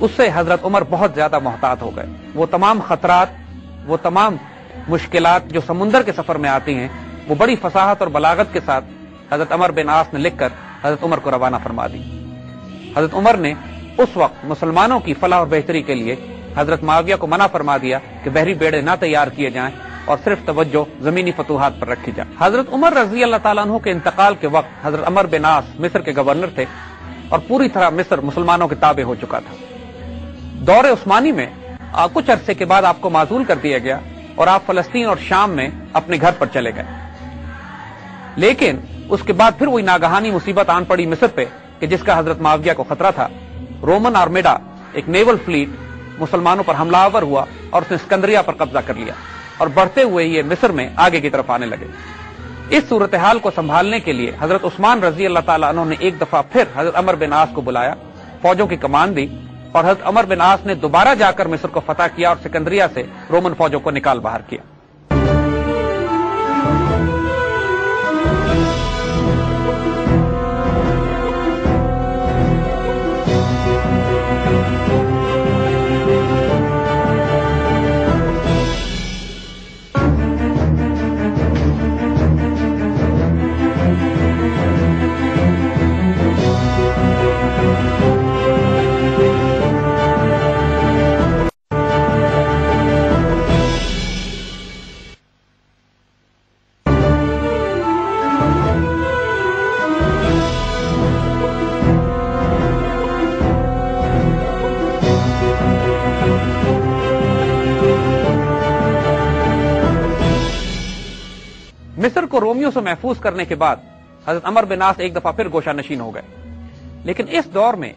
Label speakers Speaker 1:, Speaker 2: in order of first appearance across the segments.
Speaker 1: اس سے حضرت عمر بہت زیادہ محتاط ہو گئے. وہ تمام خطرات، وہ تمام مشکلات جو سمندر کے سفر میں آتی ہیں، وہ بڑی فصاحت اور بلاغت کے ساتھ حضرت عمر بن عاص نے لکھ کر حضرت عمر کو روانہ فرما دی. حضرت عمر نے اس وقت مسلمانوں کی فلاح اور بہتری کے لیے حضرت معاویہ کو منع فرما دیا کہ بحری بیڑے نہ تیار کیے جائیں اور صرف توجہ زمینی فتوحات پر رکھی جائے. حضرت عمر رضی اللہ تعالیٰ عنہ کے انتقال کے وقت حضرت عمر بن عاص مصر کے گورنر تھے اور پوری طرح مصر مسلمانوں کے تابع ہو چکا تھا. دور عثمانی میں کچھ عرصے کے بعد آپ کو معزول کر دیا گیا اور آپ فلسطین اور شام میں اپنے گھر پر چلے گئے. لیکن اس کے بعد پھر وہی ناگہانی مصیبت آن پڑی مصر پہ کہ جس کا حضرت معاویہ کو خطرہ تھا. رومن آرمیڈا، ایک نیول فلیٹ، مسلمانوں پر حملہ آور ہوا اور اس نے اسکندریہ پر قبضہ کر لیا اور بڑھتے ہوئے یہ مصر میں آگے کی طرف آنے لگے. اس صورتحال کو سنبھالنے کے لیے حضرت عثمان رضی اللہ تعالیٰ عنہ نے ایک دفعہ پھر حضرت عمر بن عاص کو بلایا، فوجوں کی کمان دی اور حضرت عمر بن عاص نے دوبارہ جا کر مصر کو فتح کیا اور سکندریہ سے رومن فوجوں کو نکال باہر کیا. مصر کو رومیوں سے محفوظ کرنے کے بعد حضرت عمر بن عاص ایک دفعہ پھر گوشہ نشین ہو گئے. لیکن اس دور میں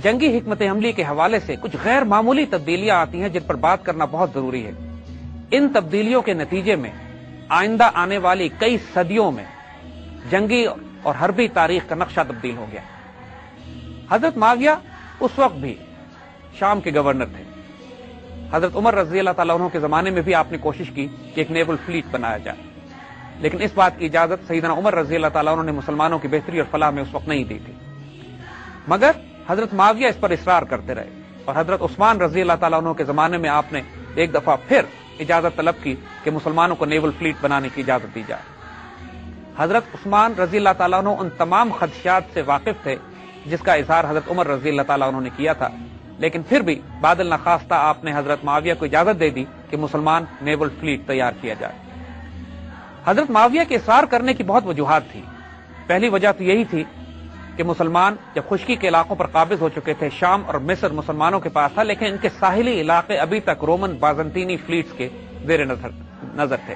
Speaker 1: جنگی حکمت عملی کے حوالے سے کچھ غیر معمولی تبدیلیاں آتی ہیں جن پر بات کرنا بہت ضروری ہے. ان تبدیلیوں کے نتیجے میں آئندہ آنے والی کئی صدیوں میں جنگی اور حربی تاریخ کا نقشہ تبدیل ہو گیا. حضرت معاویہ اس وقت بھی شام کے گورنر تھے. حضرت عمر رضی اللہ تعالیٰ عنہ کے زمانے میں بھی آپ نے کوشش کی کہ ایک نیول فلیٹ بنایا جائے، لیکن اس بات کی اجازت سیدنا عمر رضی اللہ تعالیٰ عنہ نے مسلمانوں کی بہتری اور فلاح میں اس وقت نہیں دی تھی. مگر حضرت معاویہ اس پر اصرار کرتے رہے اور حضرت عثمان رضی اللہ تعالیٰ عنہ کے زمانے میں آپ نے ایک دفعہ پھر اجازت طلب کی کہ مسلمانوں کو نیول فلیٹ بنانے کی اجازت دی جائے. حضرت عثمان رضی اللہ تعالیٰ عنہ ان تمام خدشات سے واقف تھے جس کا اظہار حضرت عمر رضی اللہ تعالیٰ عنہ نے کیا تھا، لیکن پھر بھی بعد النخواستہ آپ نے حضرت معاویہ کو اجازت دے دی کہ مسلمان نیول فلیٹ تیار کیا جائے. حضرت معاویہ کے اصرار کرنے کی بہت وجوہات تھی. پہلی وجہ تو یہی تھی کہ مسلمان جب خشکی کے علاقوں پر قابض ہو چکے تھے، شام اور مصر مسلمانوں کے پاس تھا، لیکن ان کے ساحلی علاقے ابھی تک رومن بازنطینی فلیٹس کے زیر نظر تھے.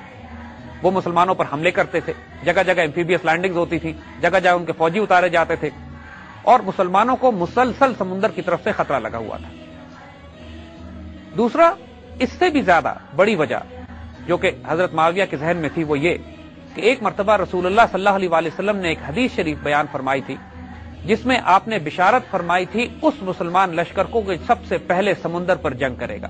Speaker 1: وہ مسلمانوں پر حملے کرتے تھے، جگہ جگہ ایمفیبیس لینڈنگز ہوتی تھی، جگہ جگہ ان کے فوجی اتارے جاتے تھے اور مسلمانوں کو مسلسل سمندر کی طرف سے خطرہ لگا ہوا تھا. دوسرا، اس سے بھی زیادہ بڑی وجہ جو کہ حضرت معاویہ کے ذہن میں تھی وہ یہ کہ ایک مرتبہ رسول اللہ صلی اللہ علیہ وآلہ وسلم نے ایک حدیث شریف بیان فرمائی تھی جس میں آپ نے بشارت فرمائی تھی اس مسلمان لشکر کو کہ سب سے پہلے سمندر پر جنگ کرے گا.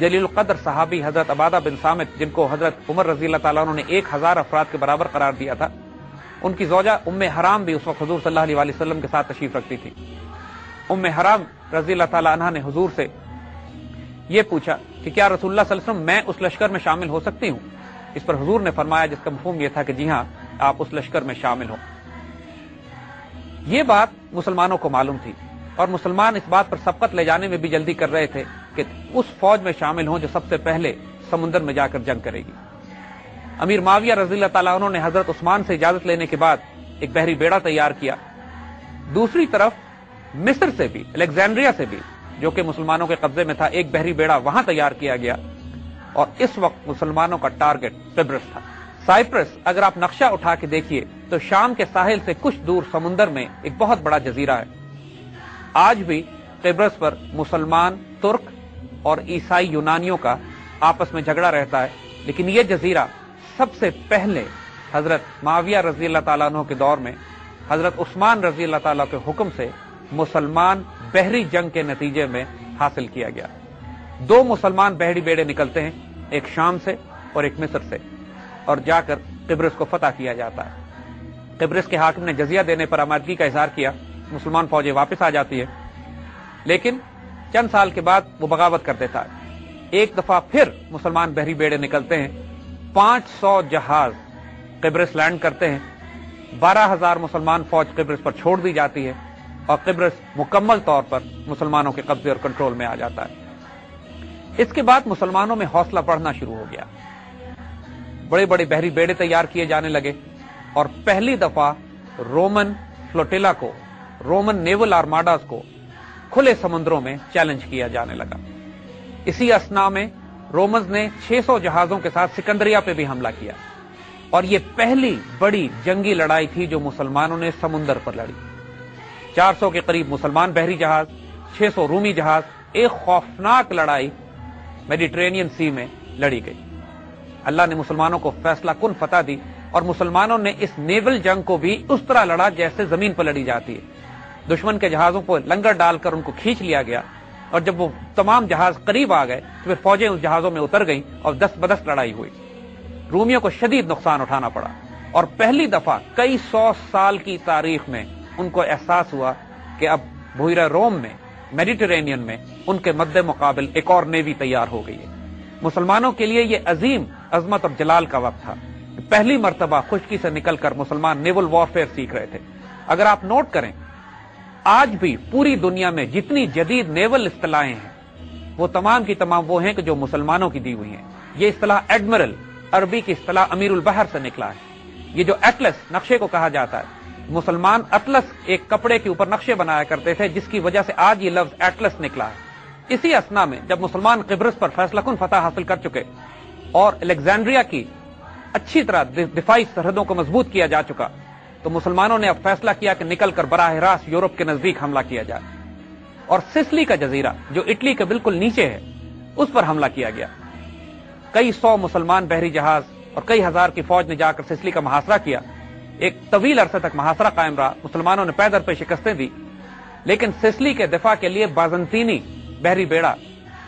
Speaker 1: جلیل القدر صحابی حضرت عبادہ بن صامت، جن کو حضرت عمر رضی اللہ تعالیٰ عنہ نے 1000 افراد کے برابر قرار دیا تھا، ان کی زوجہ ام حرام بھی اس وقت حضور صلی اللہ علیہ وآلہ وسلم کے ساتھ تشریف رکھتی تھی. ام حرام رضی اللہ تعالیٰ عنہ نے حضور سے یہ پوچھا کہ کیا رسول اللہ صلی اللہ علیہ وسلم میں اس لشکر میں شامل ہو سکتی ہوں؟ اس پر حضور نے فرمایا، جس کا مفہوم یہ تھا کہ جی ہاں، آپ اس لشکر میں شامل ہوں. یہ بات مسلمانوں کو معلوم تھی اور مسلمان اس بات پر سبقت لے جانے میں بھی جلدی کر رہے تھے کہ اس فوج میں شامل ہوں جو سب سے پہلے سمندر میں جا کر جنگ کرے گی. امیر معاویہ رضی اللہ تعالیٰ عنہ نے حضرت عثمان سے اجازت لینے کے بعد ایک بحری بیڑا تیار کیا. دوسری طرف مصر سے بھی، الیگزینڈریا سے بھی، جو کہ مسلمانوں کے قبضے میں تھا، ایک بحری بیڑا وہاں تیار کیا گیا اور اس وقت مسلمانوں کا ٹارگٹ قبرص تھا. سائپرس اگر آپ نقشہ اٹھا کے دیکھیے تو شام کے ساحل سے کچھ دور سمندر میں ایک بہت بڑا جزیرہ ہے. آج بھی قبرص پر مسلمان، ترک اور عیسائی یونانیوں کا آپس میں جھگڑا رہتا ہے، لیکن یہ جزیرہ سب سے پہلے حضرت معاویہ رضی اللہ تعالیٰ عنہ کے دور میں حضرت عثمان رضی اللہ تعالیٰ کے حکم سے مسلمان بحری جنگ کے نتیجے میں حاصل کیا گیا. 2 مسلمان بحری بیڑے نکلتے ہیں، ایک شام سے اور ایک مصر سے، اور جا کر قبرص کو فتح کیا جاتا ہے. قبرص کے حاکم نے جزیہ دینے پر آمادگی کا اظہار کیا، مسلمان فوجیں واپس آ جاتی ہے، لیکن چند سال کے بعد وہ بغاوت کر دیتا ہے. ایک دفعہ پھر مسلمان بحری بیڑے نکلتے ہیں, 500 جہاز قبرص لینڈ کرتے ہیں, 12,000 مسلمان فوج قبرص پر چھوڑ دی جاتی ہے اور قبرص مکمل طور پر مسلمانوں کے قبضے اور کنٹرول میں آ جاتا ہے. اس کے بعد مسلمانوں میں حوصلہ بڑھنا شروع ہو گیا, بڑے بڑے بحری بیڑے تیار کیے جانے لگے اور پہلی دفعہ رومن فلوٹیلا کو, رومن نیول آرماڈاز کو کھلے سمندروں میں چیلنج کیا جانے لگا. اسی اثنا میں رومنز نے 600 جہازوں کے ساتھ سکندریہ پہ بھی حملہ کیا اور یہ پہلی بڑی جنگی لڑائی تھی جو مسلمانوں نے سمندر پر لڑی. 400 کے قریب مسلمان بحری جہاز, 600 رومی جہاز, ایک خوفناک لڑائی میڈیٹرینین سی میں لڑی گئی. اللہ نے مسلمانوں کو فیصلہ کن فتح دی اور مسلمانوں نے اس نیول جنگ کو بھی اس طرح لڑا جیسے زمین پر لڑی جاتی ہے. دشمن کے جہازوں کو لنگر ڈال کر ان کو کھینچ لیا گیا اور جب وہ تمام جہاز قریب آ گئے تو پھر فوجیں اس جہازوں میں اتر گئیں اور دست بدست لڑائی ہوئی. رومیوں کو شدید نقصان اٹھانا پڑا اور پہلی دفعہ کئی 100 سال کی تاریخ میں ان کو احساس ہوا کہ اب بحیرہ روم میں, میڈیٹرینین میں ان کے مد مقابل ایک اور نیوی تیار ہو گئی ہے. مسلمانوں کے لیے یہ عظیم عظمت اور جلال کا وقت تھا. پہلی مرتبہ خشکی سے نکل کر مسلمان نیول وارفیئر سیکھ رہے تھے. اگر آپ نوٹ کریں, آج بھی پوری دنیا میں جتنی جدید نیول اصطلاحیں ہیں وہ تمام کی تمام وہ ہیں کہ جو مسلمانوں کی دی ہوئی ہیں. یہ اصطلاح ایڈمرل, عربی کی اصطلاح امیر البحر سے نکلا ہے. یہ جو ایٹلس نقشے کو کہا جاتا ہے, مسلمان اطلس ایک کپڑے کے اوپر نقشے بنایا کرتے تھے جس کی وجہ سے آج یہ لفظ ایٹلس نکلا ہے. اسی اثنا میں جب مسلمان قبرص پر فیصلہ کن فتح حاصل کر چکے اور الیگزینڈریا کی اچھی طرح دفاعی سرحدوں کو مضبوط کیا جا چکا تو مسلمانوں نے اب فیصلہ کیا کہ نکل کر براہ راست یورپ کے نزدیک حملہ کیا جائے اور سسلی کا جزیرہ جو اٹلی کے بالکل نیچے ہے اس پر حملہ کیا گیا. کئی 100 مسلمان بحری جہاز اور کئی ہزار کی فوج نے جا کر سسلی کا محاصرہ کیا. ایک طویل عرصے تک محاصرہ قائم رہا, مسلمانوں نے پے در پہ شکستیں دی, لیکن سسلی کے دفاع کے لیے بازنطینی بحری بیڑا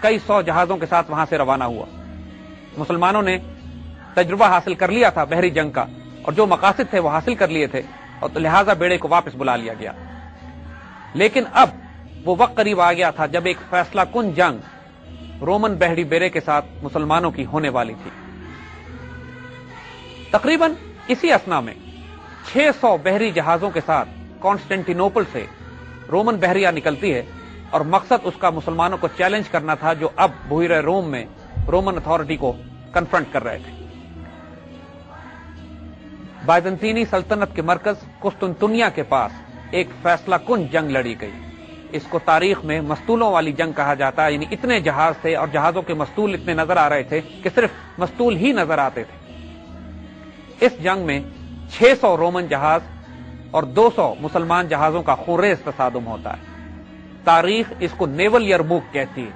Speaker 1: کئی 100 جہازوں کے ساتھ وہاں سے روانہ ہوا. مسلمانوں نے تجربہ حاصل کر لیا تھا بحری جنگ کا اور جو مقاصد تھے وہ حاصل کر لیے تھے اور تو لہٰذا بیڑے کو واپس بلا لیا گیا. لیکن اب وہ وقت قریب آ گیا تھا جب ایک فیصلہ کن جنگ رومن بحری بیڑے کے ساتھ مسلمانوں کی ہونے والی تھی. تقریباً اسی اثنا میں 600 بحری جہازوں کے ساتھ کانسٹینٹینوپل سے رومن بحریہ نکلتی ہے اور مقصد اس کا مسلمانوں کو چیلنج کرنا تھا جو اب بحیرہ روم میں رومن اتھارٹی کو کنفرنٹ کر رہے تھے. بائزنطینی سلطنت کے مرکز قسطنطنیہ کے پاس ایک فیصلہ کن جنگ لڑی گئی. اس کو تاریخ میں مستولوں والی جنگ کہا جاتا ہے, یعنی اتنے جہاز تھے اور جہازوں کے مستول اتنے نظر آ رہے تھے کہ صرف مستول ہی نظر آتے تھے. اس جنگ میں 600 رومن جہاز اور 200 مسلمان جہازوں کا خونریز تصادم ہوتا ہے. تاریخ اس کو نیول یرموک کہتی ہے,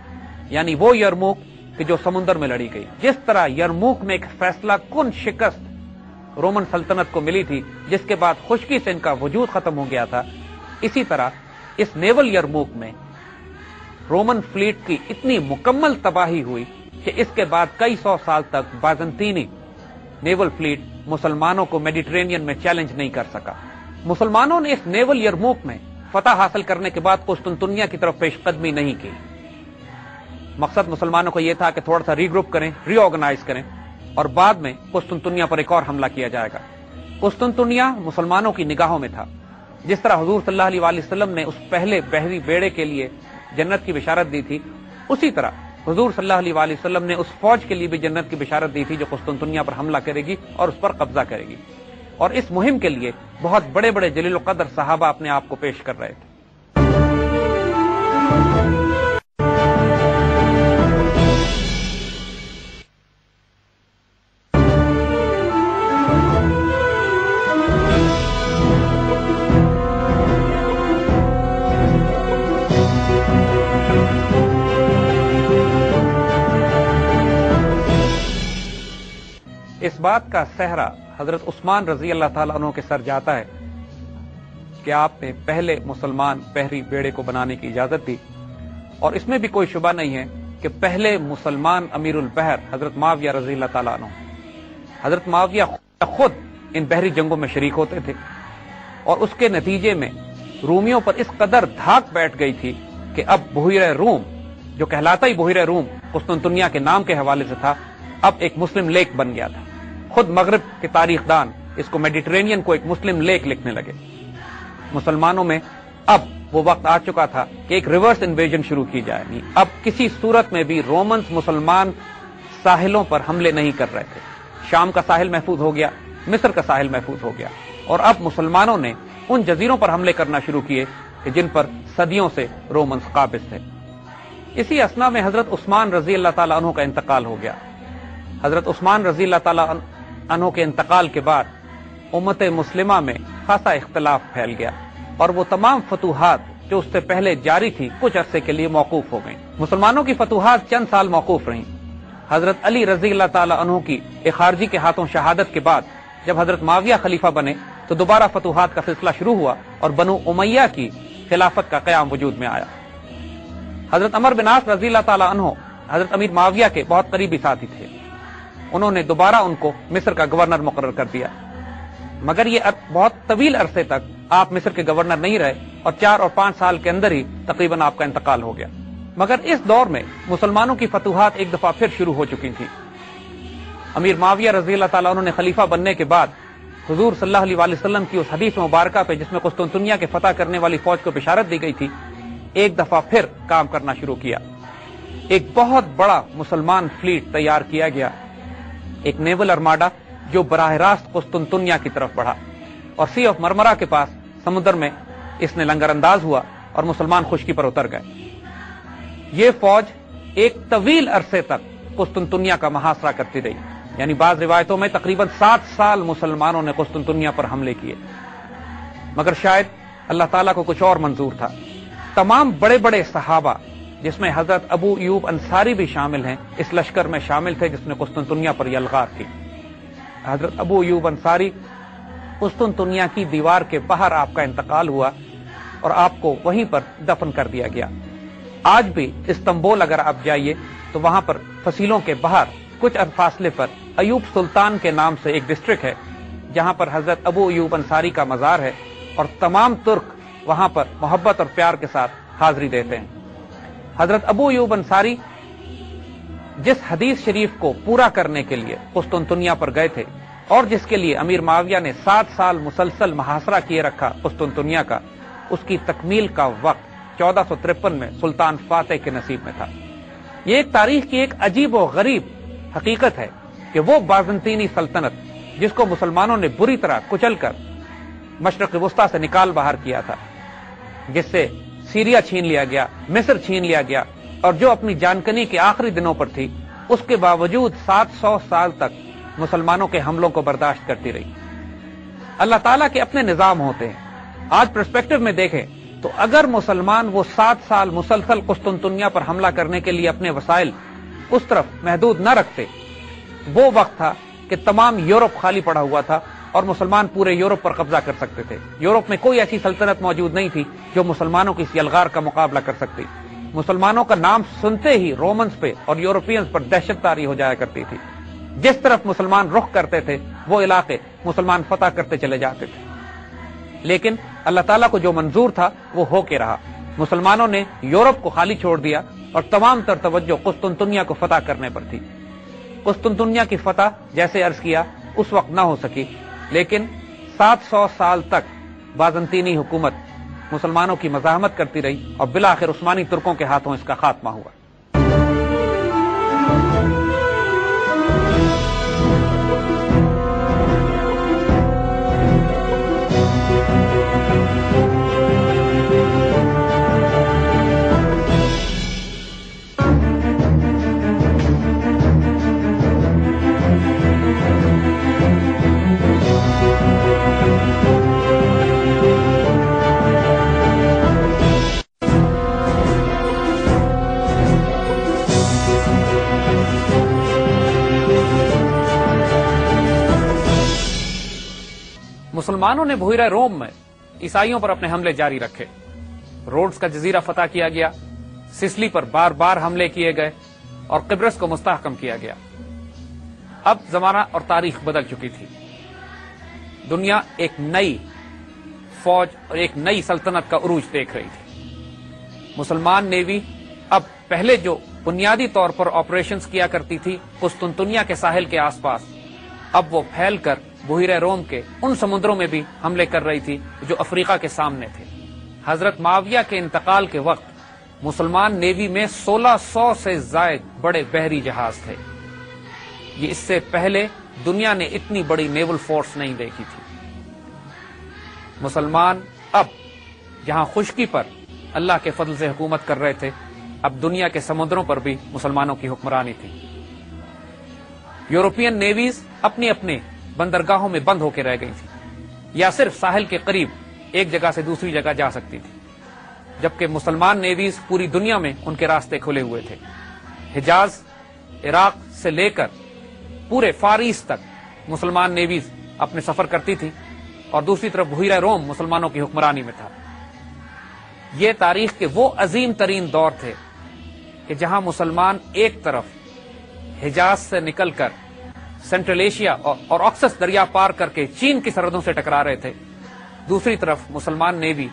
Speaker 1: یعنی وہ یرموک کہ جو سمندر میں لڑی گئی. جس طرح یرموک میں ایک فیصلہ کن شکست رومن سلطنت کو ملی تھی جس کے بعد خشکی سے ان کا وجود ختم ہو گیا تھا, اسی طرح اس نیول یرموک میں رومن فلیٹ کی اتنی مکمل تباہی ہوئی کہ اس کے بعد کئی 100 سال تک بازنطینی نیول فلیٹ مسلمانوں کو میڈیٹرینین میں چیلنج نہیں کر سکا. مسلمانوں نے اس نیول یرموک میں فتح حاصل کرنے کے بعد قسطنطنیہ کی طرف پیش قدمی نہیں کی. مقصد مسلمانوں کو یہ تھا کہ تھوڑا سا ری گروپ کریں, ری آرگنائز کریں اور بعد میں قسطنطنیہ پر ایک اور حملہ کیا جائے گا. قسطنطنیہ مسلمانوں کی نگاہوں میں تھا. جس طرح حضور صلی اللہ علیہ وسلم نے اس پہلے بحری بیڑے کے لیے جنت کی بشارت دی تھی, اسی طرح حضور صلی اللہ علیہ وسلم نے اس فوج کے لیے بھی جنت کی بشارت دی تھی جو قسطنطنیہ پر حملہ کرے گی اور اس پر قبضہ کرے گی. اور اس مہم کے لیے بہت بڑے بڑے جلیل القدر صحابہ اپنے آپ کو پیش کر رہے تھے. اس بات کا سہرا حضرت عثمان رضی اللہ تعالیٰ عنہ کے سر جاتا ہے کہ آپ نے پہلے مسلمان بحری بیڑے کو بنانے کی اجازت دی, اور اس میں بھی کوئی شبہ نہیں ہے کہ پہلے مسلمان امیر البحر حضرت معاویہ رضی اللہ تعالیٰ عنہ. حضرت معاویہ خود ان بحری جنگوں میں شریک ہوتے تھے اور اس کے نتیجے میں رومیوں پر اس قدر دھاک بیٹھ گئی تھی کہ اب بحیرہ روم جو کہلاتا ہی بحیرہ روم قسطنطنیہ کے نام کے حوالے سے تھا، اب ایک مسلم لیک بن گیا تھا۔ خود مغرب کے تاریخ دان اس کو میڈیٹرینین کو ایک مسلم لیک لکھنے لگے۔ مسلمانوں میں اب وہ وقت آ چکا تھا کہ ایک ریورس انویژن شروع کی جائے۔ اب کسی صورت میں بھی رومنز مسلمان ساحلوں پر حملے نہیں کر رہے تھے۔ شام کا ساحل محفوظ ہو گیا، مصر کا ساحل محفوظ ہو گیا، اور اب مسلمانوں نے ان جزیروں پر حملے کرنا شروع کیے کہ جن پر صدیوں سے رومنز قابض تھے۔ اسی اثنا میں حضرت عثمان رضی اللہ تعالیٰ عنہ کا انتقال ہو گیا۔ حضرت عثمان رضی اللہ تعالیٰ عنہ کے انتقال کے بعد امت مسلمہ میں خاصا اختلاف پھیل گیا، اور وہ تمام فتوحات جو اس سے پہلے جاری تھی کچھ عرصے کے لیے موقوف ہو گئیں۔ مسلمانوں کی فتوحات چند سال موقوف رہیں۔ حضرت علی رضی اللہ تعالیٰ عنہ کی ایک خارجی کے ہاتھوں شہادت کے بعد جب حضرت معاویہ خلیفہ بنے تو دوبارہ فتوحات کا سلسلہ شروع ہوا اور بنو امیہ کی خلافت کا قیام وجود میں آیا۔ حضرت عمر بن عاص رضی اللہ تعالیٰ عنہ حضرت امیر معاویہ کے بہت قریبی ساتھی تھے۔ انہوں نے دوبارہ ان کو مصر کا گورنر مقرر کر دیا، مگر یہ بہت طویل عرصے تک آپ مصر کے گورنر نہیں رہے، اور 4 اور 5 سال کے اندر ہی تقریباً آپ کا انتقال ہو گیا۔ مگر اس دور میں مسلمانوں کی فتوحات ایک دفعہ پھر شروع ہو چکی تھیں۔ امیر معاویہ رضی اللہ تعالیٰ عنہ نے خلیفہ بننے کے بعد حضور صلی اللہ علیہ وسلم کی اس حدیث مبارکہ پہ جس میں قسطنطنیہ کے فتح کرنے والی فوج کو بشارت دی گئی تھی، ایک دفعہ پھر کام کرنا شروع کیا۔ ایک بہت بڑا مسلمان فلیٹ تیار کیا گیا، ایک نیول ارماڈا جو براہ راست قسطنطنیہ کی طرف بڑھا، اور سی آف مرمرا کے پاس سمندر میں اس نے لنگر انداز ہوا اور مسلمان خشکی پر اتر گئے۔ یہ فوج ایک طویل عرصے تک قسطنطنیہ کا محاصرہ کرتی رہی، یعنی بعض روایتوں میں تقریباً 7 سال مسلمانوں نے قسطنطنیہ پر حملے کیے، مگر شاید اللہ تعالیٰ کو کچھ اور منظور تھا۔ تمام بڑے بڑے صحابہ جس میں حضرت ابو ایوب انصاری بھی شامل ہیں اس لشکر میں شامل تھے جس نے قسطنطنیہ پر یلغار کی۔ حضرت ابو ایوب انصاری قسطنطنیہ کی دیوار کے باہر آپ کا انتقال ہوا اور آپ کو وہیں پر دفن کر دیا گیا۔ آج بھی استنبول اگر آپ جائیے تو وہاں پر فصیلوں کے باہر کچھ فاصلے پر ایوب سلطان کے نام سے ایک ڈسٹرکٹ ہے جہاں پر حضرت ابو ایوب انصاری کا مزار ہے، اور تمام ترک وہاں پر محبت اور پیار کے ساتھ حاضری دیتے ہیں۔ حضرت ابو ایوب انصاری جس حدیث شریف کو پورا کرنے کے لیے قسطنطنیہ پر گئے تھے اور جس کے لیے امیر معاویہ نے 7 سال مسلسل محاصرہ کیے رکھا قسطنطنیہ کا، اس کی تکمیل کا وقت 1453 میں سلطان فاتح کے نصیب میں تھا۔ یہ ایک تاریخ کی ایک عجیب و غریب حقیقت ہے کہ وہ بازنطینی سلطنت جس کو مسلمانوں نے بری طرح کچل کر مشرق وسطیٰ سے نکال باہر کیا تھا، جس سے سیریا چھین لیا گیا، مصر چھین لیا گیا، اور جو اپنی جانکنی کے آخری دنوں پر تھی، اس کے باوجود 700 سال تک مسلمانوں کے حملوں کو برداشت کرتی رہی۔ اللہ تعالیٰ کے اپنے نظام ہوتے ہیں۔ آج پرسپیکٹو میں دیکھیں تو اگر مسلمان وہ 7 سال مسلسل قسطنطنیہ پر حملہ کرنے کے لیے اپنے وسائل اس طرف محدود نہ رکھتے، وہ وقت تھا کہ تمام یورپ خالی پڑا ہوا تھا اور مسلمان پورے یورپ پر قبضہ کر سکتے تھے۔ یورپ میں کوئی ایسی سلطنت موجود نہیں تھی جو مسلمانوں کی اس یلغار کا مقابلہ کر سکتی۔ مسلمانوں کا نام سنتے ہی رومنز پہ اور یورپینز پر دہشت طاری ہو جایا کرتی تھی۔ جس طرف مسلمان رخ کرتے تھے وہ علاقے مسلمان فتح کرتے چلے جاتے تھے، لیکن اللہ تعالیٰ کو جو منظور تھا وہ ہو کے رہا۔ مسلمانوں نے یورپ کو خالی چھوڑ دیا اور تمام تر توجہ قسطنطنیہ کو فتح کرنے پر تھی۔ قسطنطنیہ کی فتح جیسے عرض کیا اس وقت نہ ہو سکی، لیکن 700 سال تک بازنطینی حکومت مسلمانوں کی مزاحمت کرتی رہی اور بالآخر عثمانی ترکوں کے ہاتھوں اس کا خاتمہ ہوا۔ مسلمانوں نے بحیرہ روم میں عیسائیوں پر اپنے حملے جاری رکھے۔ روڈز کا جزیرہ فتح کیا گیا، سسلی پر بار بار حملے کیے گئے اور قبرص کو مستحکم کیا گیا۔ اب زمانہ اور تاریخ بدل چکی تھی۔ دنیا ایک نئی فوج اور ایک نئی سلطنت کا عروج دیکھ رہی تھی۔ مسلمان نیوی اب پہلے جو بنیادی طور پر آپریشنز کیا کرتی تھی قسطنطنیہ کے ساحل کے آس پاس، اب وہ پھیل کر بحیرہ روم کے ان سمندروں میں بھی حملے کر رہی تھی جو افریقہ کے سامنے تھے۔ حضرت معاویہ کے انتقال کے وقت مسلمان نیوی میں 1600 سے زائد بڑے بحری جہاز تھے۔ یہ اس سے پہلے دنیا نے اتنی بڑی نیول فورس نہیں دیکھی تھی۔ مسلمان اب جہاں خشکی پر اللہ کے فضل سے حکومت کر رہے تھے، اب دنیا کے سمندروں پر بھی مسلمانوں کی حکمرانی تھی۔ یورپین نیویز اپنی اپنے بندرگاہوں میں بند ہو کے رہ گئی تھی، یا صرف ساحل کے قریب ایک جگہ سے دوسری جگہ جا سکتی تھی، جبکہ مسلمان نیویز پوری دنیا میں ان کے راستے کھلے ہوئے تھے۔ حجاز، عراق سے لے کر پورے فار ایسٹ تک مسلمان نیویز اپنے سفر کرتی تھی، اور دوسری طرف بحیرہ روم مسلمانوں کی حکمرانی میں تھا۔ یہ تاریخ کے وہ عظیم ترین دور تھے کہ جہاں مسلمان ایک طرف حجاز سے نکل کر سینٹرل ایشیا اور آکسس دریا پار کر کے چین کی سرحدوں سے ٹکرا رہے تھے، دوسری طرف مسلمان نیوی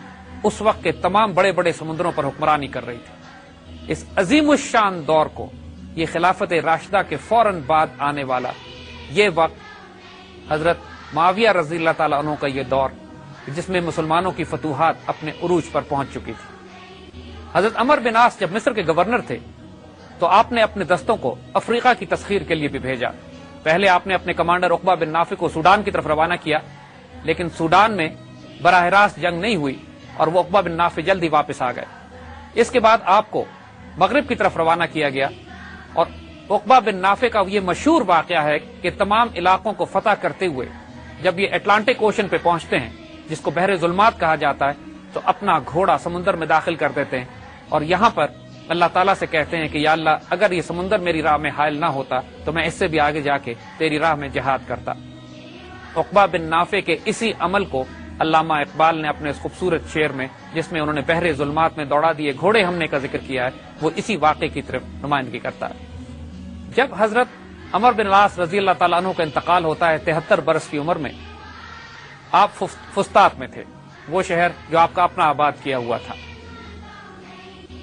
Speaker 1: اس وقت کے تمام بڑے بڑے سمندروں پر حکمرانی کر رہی تھی۔ اس عظیم الشان دور کو، یہ خلافت راشدہ کے فوراً بعد آنے والا یہ وقت، حضرت معاویہ رضی اللہ تعالیٰ عنہ کا یہ دور، جس میں مسلمانوں کی فتوحات اپنے عروج پر پہنچ چکی تھی۔ حضرت عمر بن عاص جب مصر کے گورنر تھے تو آپ نے اپنے دستوں کو افریقہ کی تسخیر کے لیے بھی بھیجا۔ پہلے آپ نے اپنے کمانڈر عقبہ بن نافع کو سوڈان کی طرف روانہ کیا، لیکن سوڈان میں براہ راست جنگ نہیں ہوئی اور وہ عقبہ بن نافع جلدی واپس آ گئے۔ اس کے بعد آپ کو مغرب کی طرف روانہ کیا گیا، اور عقبہ بن نافع کا یہ مشہور واقعہ ہے کہ تمام علاقوں کو فتح کرتے ہوئے جب یہ اٹلانٹک اوشن پہ پہنچتے ہیں، جس کو بحر ظلمات کہا جاتا ہے، تو اپنا گھوڑا سمندر میں داخل کر دیتے ہیں، اور یہاں پر اللہ تعالیٰ سے کہتے ہیں کہ یا اللہ، اگر یہ سمندر میری راہ میں حائل نہ ہوتا تو میں اس سے بھی آگے جا کے تیری راہ میں جہاد کرتا۔ عقبہ بن نافع کے اسی عمل کو علامہ اقبال نے اپنے اس خوبصورت شعر میں، جس میں انہوں نے بحر ظلمات میں دوڑا دیے گھوڑے ہم نے کا ذکر کیا ہے، وہ اسی واقعے کی طرف نمائندگی کرتا ہے۔ جب حضرت عمر بن العاص رضی اللہ تعالیٰ عنہ کا انتقال ہوتا ہے 73 برس کی عمر میں، آپ فسطاط میں تھے، وہ شہر جو آپ کا اپنا آباد کیا ہوا تھا۔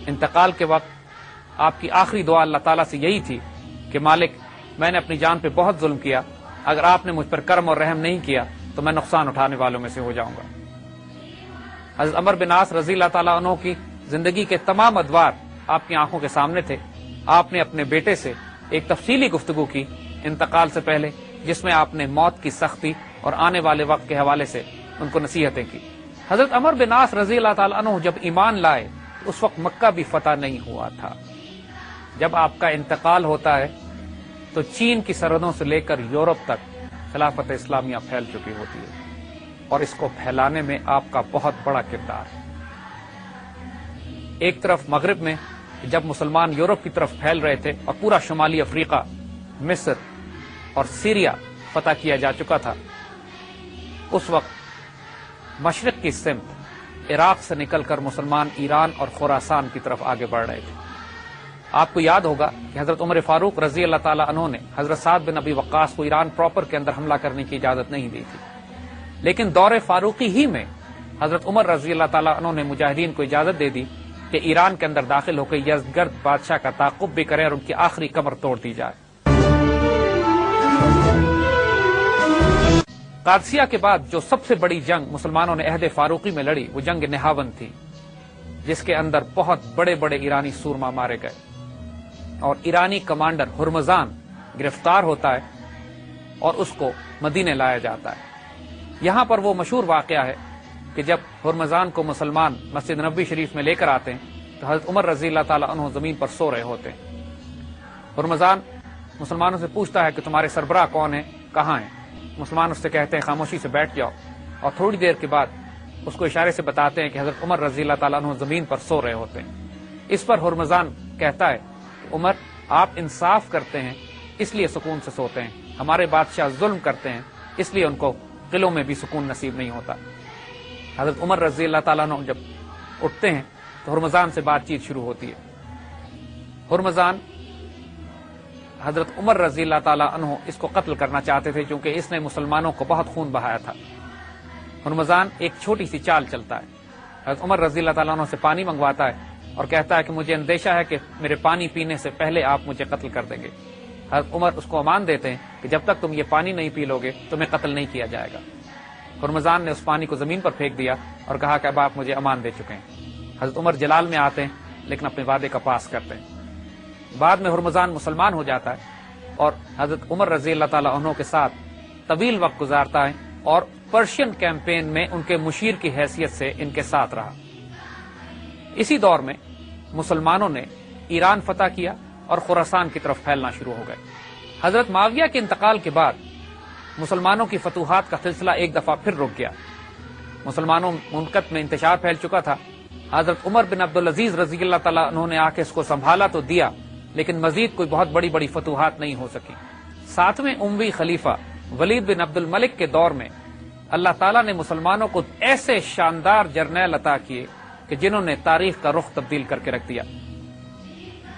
Speaker 1: انتقال کے وقت آپ کی آخری دعا اللہ تعالیٰ سے یہی تھی کہ مالک، میں نے اپنی جان پہ بہت ظلم کیا، اگر آپ نے مجھ پر کرم اور رحم نہیں کیا تو میں نقصان اٹھانے والوں میں سے ہو جاؤں گا۔ حضرت عمر بن عاص رضی اللہ تعالیٰ عنہ کی زندگی کے تمام ادوار آپ کی آنکھوں کے سامنے تھے۔ آپ نے اپنے بیٹے سے ایک تفصیلی گفتگو کی انتقال سے پہلے، جس میں آپ نے موت کی سختی اور آنے والے وقت کے حوالے سے ان کو نصیحتیں کی۔ حضرت عمر بن عاص رضی اللہ تعالیٰ عنہ جب ایمان لائے، اس وقت مکہ بھی فتح نہیں ہوا تھا۔ جب آپ کا انتقال ہوتا ہے تو چین کی سرحدوں سے لے کر یورپ تک خلافت اسلامیہ پھیل چکی ہوتی ہے، اور اس کو پھیلانے میں آپ کا بہت بڑا کردار ہے۔ ایک طرف مغرب میں جب مسلمان یورپ کی طرف پھیل رہے تھے اور پورا شمالی افریقہ، مصر اور سیریا فتح کیا جا چکا تھا، اس وقت مشرق کی سمت عراق سے نکل کر مسلمان ایران اور خراسان کی طرف آگے بڑھ رہے تھے۔ آپ کو یاد ہوگا کہ حضرت عمر فاروق رضی اللہ تعالیٰ عنہ نے حضرت سعد بن ابی وقاص کو ایران پراپر کے اندر حملہ کرنے کی اجازت نہیں دی تھی، لیکن دور فاروقی ہی میں حضرت عمر رضی اللہ تعالیٰ عنہ نے مجاہدین کو اجازت دے دی کہ ایران کے اندر داخل ہو کے یزدگرد بادشاہ کا تعاقب بھی کریں اور ان کی آخری کمر توڑ دی جائے۔ قادسیہ کے بعد جو سب سے بڑی جنگ مسلمانوں نے عہد فاروقی میں لڑی، وہ جنگ نہاون تھی، جس کے اندر بہت بڑے بڑے ایرانی سورما مارے گئے، اور ایرانی کمانڈر ہرمزان گرفتار ہوتا ہے اور اس کو مدینے لایا جاتا ہے۔ یہاں پر وہ مشہور واقعہ ہے کہ جب ہرمزان کو مسلمان مسجد نبوی شریف میں لے کر آتے ہیں تو حضرت عمر رضی اللہ تعالیٰ عنہ زمین پر سو رہے ہوتے ہیں۔ ہرمزان مسلمانوں سے پوچھتا ہے کہ تمہارے سربراہ کون ہیں، کہاں ہیں؟ مسلمان اس سے کہتے ہیں خاموشی سے بیٹھ جاؤ، اور تھوڑی دیر کے بعد اس کو اشارے سے بتاتے ہیں کہ حضرت عمر رضی اللہ تعالیٰ عنہ زمین پر سو رہے ہوتے ہیں۔ اس پر ہرمزان کہتا ہے، عمر، آپ انصاف کرتے ہیں اس لیے سکون سے سوتے ہیں، ہمارے بادشاہ ظلم کرتے ہیں اس لیے ان کو قلعوں میں بھی سکون نصیب نہیں ہوتا۔ حضرت عمر رضی اللہ تعالیٰ عنہ جب اٹھتے ہیں تو ہرمزان سے بات چیت شروع ہوتی ہے۔ ہرمزان حضرت عمر رضی اللہ تعالیٰ عنہ اس کو قتل کرنا چاہتے تھے کیونکہ اس نے مسلمانوں کو بہت خون بہایا تھا۔ ہرمزان ایک چھوٹی سی چال چلتا ہے، حضرت عمر رضی اللہ تعالیٰ عنہ سے پانی منگواتا ہے اور کہتا ہے کہ مجھے اندیشہ ہے کہ میرے پانی پینے سے پہلے آپ مجھے قتل کر دیں گے۔ حضرت عمر اس کو امان دیتے ہیں کہ جب تک تم یہ پانی نہیں پی لوگے تمہیں قتل نہیں کیا جائے گا۔ ہرمزان نے اس پانی کو زمین پر پھینک دیا اور کہا کہ اب آپ مجھے امان دے چکے ہیں۔ حضرت عمر جلال میں آتے ہیں لیکن اپنے وعدے کا پاس کرتے ہیں۔ بعد میں ہرمزان مسلمان ہو جاتا ہے اور حضرت عمر رضی اللہ تعالیٰ عنہ کے ساتھ طویل وقت گزارتا ہے اور پرشین کیمپین میں ان کے مشیر کی حیثیت سے ان کے ساتھ رہا۔ اسی دور میں مسلمانوں نے ایران فتح کیا اور خراسان کی طرف پھیلنا شروع ہو گئے۔ حضرت معاویہ کے انتقال کے بعد مسلمانوں کی فتوحات کا سلسلہ ایک دفعہ پھر رک گیا۔ مسلمانوں مملکت میں انتشار پھیل چکا تھا۔ حضرت عمر بن عبدالعزیز رضی اللہ تعالیٰ انہوں نے آ کے اس کو سنبھالا تو دیا، لیکن مزید کوئی بہت بڑی بڑی فتوحات نہیں ہو سکی۔ ساتویں اموی خلیفہ ولید بن عبد الملک کے دور میں اللہ تعالیٰ نے مسلمانوں کو ایسے شاندار جرنیل عطا کیے کہ جنہوں نے تاریخ کا رخ تبدیل کر کے رکھ دیا۔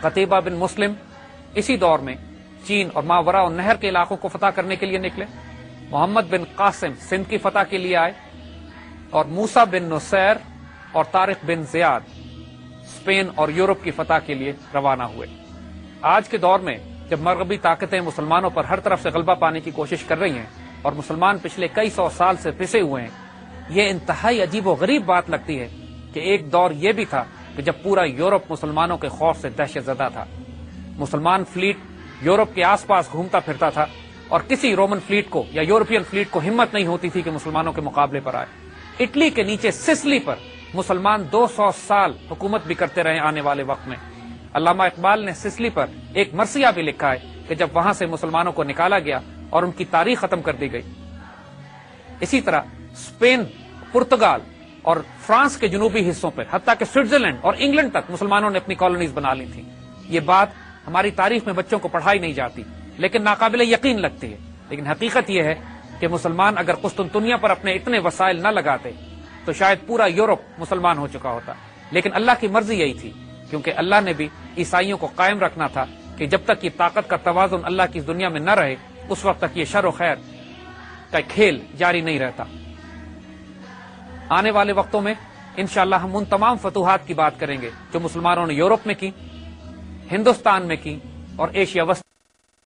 Speaker 1: قتیبہ بن مسلم اسی دور میں چین اور ماوراء النہر کے علاقوں کو فتح کرنے کے لیے نکلے۔ محمد بن قاسم سندھ کی فتح کے لیے آئے اور موسیٰ بن نصیر اور طارق بن زیاد اسپین اور یورپ کی فتح کے لیے روانہ ہوئے۔ آج کے دور میں جب مغربی طاقتیں مسلمانوں پر ہر طرف سے غلبہ پانے کی کوشش کر رہی ہیں اور مسلمان پچھلے کئی سو سال سے پسے ہوئے ہیں، یہ انتہائی عجیب و غریب بات لگتی ہے کہ ایک دور یہ بھی تھا کہ جب پورا یورپ مسلمانوں کے خوف سے دہشت زدہ تھا۔ مسلمان فلیٹ یورپ کے آس پاس گھومتا پھرتا تھا اور کسی رومن فلیٹ کو یا یورپین فلیٹ کو ہمت نہیں ہوتی تھی کہ مسلمانوں کے مقابلے پر آئے۔ اٹلی کے نیچے سسلی پر مسلمان 200 سال حکومت بھی کرتے رہے آنے والے وقت میں۔ علامہ اقبال نے سسلی پر ایک مرثیہ بھی لکھا ہے کہ جب وہاں سے مسلمانوں کو نکالا گیا اور ان کی تاریخ ختم کر دی گئی۔ اسی طرح اسپین، پرتگال اور فرانس کے جنوبی حصوں پر حتیٰ کہ سوئٹزرلینڈ اور انگلینڈ تک مسلمانوں نے اپنی کالونیز بنا لی تھیں۔ یہ بات ہماری تاریخ میں بچوں کو پڑھائی نہیں جاتی لیکن ناقابل یقین لگتی ہے، لیکن حقیقت یہ ہے کہ مسلمان اگر قسطنطنیہ پر اپنے اتنے وسائل نہ لگاتے تو شاید پورا یورپ مسلمان ہو چکا ہوتا، لیکن اللہ کی مرضی یہی تھی، کیونکہ اللہ نے بھی عیسائیوں کو قائم رکھنا تھا کہ جب تک یہ طاقت کا توازن اللہ کی دنیا میں نہ رہے اس وقت تک یہ شر و خیر کا کھیل جاری نہیں رہتا۔ آنے والے وقتوں میں انشاءاللہ ہم ان تمام فتوحات کی بات کریں گے جو مسلمانوں نے یورپ میں کی، ہندوستان میں کی اور ایشیا وسط